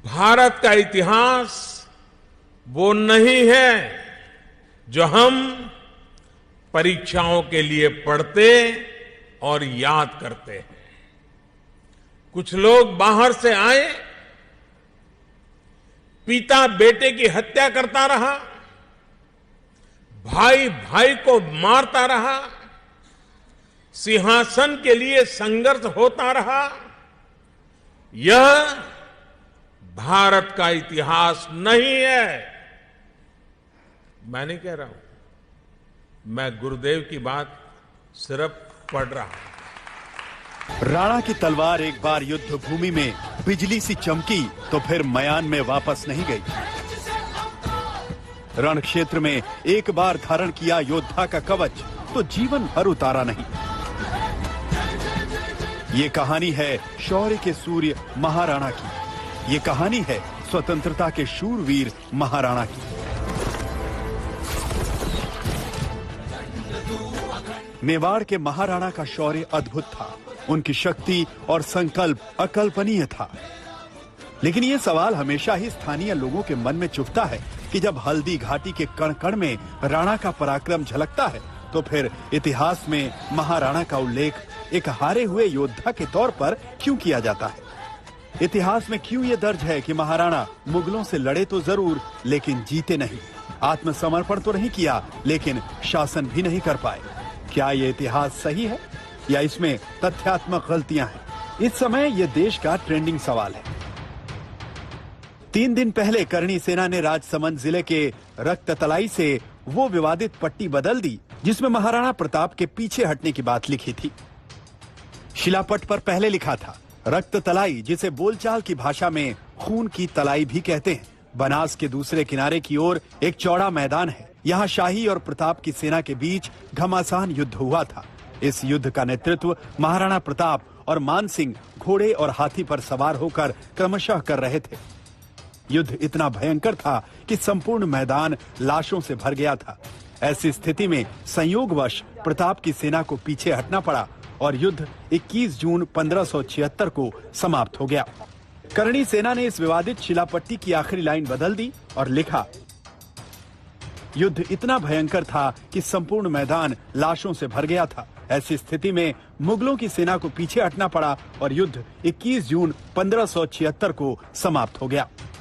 भारत का इतिहास वो नहीं है जो हम परीक्षाओं के लिए पढ़ते और याद करते हैं। कुछ लोग बाहर से आए, पिता बेटे की हत्या करता रहा, भाई भाई को मारता रहा, सिंहासन के लिए संघर्ष होता रहा। यह भारत का इतिहास नहीं है। मैं नहीं कह रहा हूं, मैं गुरुदेव की बात सिर्फ पढ़ रहा हूं। राणा की तलवार एक बार युद्ध भूमि में बिजली सी चमकी तो फिर मयान में वापस नहीं गई। रण क्षेत्र में एक बार धारण किया योद्धा का कवच तो जीवन भर उतारा नहीं। ये कहानी है शौर्य के सूर्य महाराणा की। ये कहानी है स्वतंत्रता के शूरवीर महाराणा की। मेवाड़ के महाराणा का शौर्य अद्भुत था। उनकी शक्ति और संकल्प अकल्पनीय था। लेकिन ये सवाल हमेशा ही स्थानीय लोगों के मन में चुभता है कि जब हल्दी घाटी के कण कण में राणा का पराक्रम झलकता है तो फिर इतिहास में महाराणा का उल्लेख एक हारे हुए योद्धा के तौर पर क्यों किया जाता है? इतिहास में क्यों ये दर्ज है कि महाराणा मुगलों से लड़े तो जरूर लेकिन जीते नहीं, आत्मसमर्पण तो नहीं किया लेकिन शासन भी नहीं कर पाए? क्या ये इतिहास सही है या इसमें तथ्यात्मक गलतियां हैं? इस समय ये देश का ट्रेंडिंग सवाल है। 3 दिन पहले करणी सेना ने राजसमंद जिले के रक्ततलाई से वो विवादित पट्टी बदल दी जिसमें महाराणा प्रताप के पीछे हटने की बात लिखी थी। शिलापट पर पहले लिखा था रक्ततलाई, जिसे बोलचाल की भाषा में खून की तलाई भी कहते हैं। बनास के दूसरे किनारे की ओर एक चौड़ा मैदान है। यहाँ शाही और प्रताप की सेना के बीच घमासान युद्ध हुआ था। इस युद्ध का नेतृत्व महाराणा प्रताप और मान सिंह घोड़े और हाथी पर सवार होकर क्रमशः कर रहे थे। युद्ध इतना भयंकर था कि संपूर्ण मैदान लाशों से भर गया था। ऐसी स्थिति में संयोगवश प्रताप की सेना को पीछे हटना पड़ा और युद्ध 21 जून 1576 को समाप्त हो गया। करणी सेना ने इस विवादित शिलापट्टी की आखिरी लाइन बदल दी और लिखा, युद्ध इतना भयंकर था कि संपूर्ण मैदान लाशों से भर गया था। ऐसी स्थिति में मुगलों की सेना को पीछे हटना पड़ा और युद्ध 21 जून 1576 को समाप्त हो गया।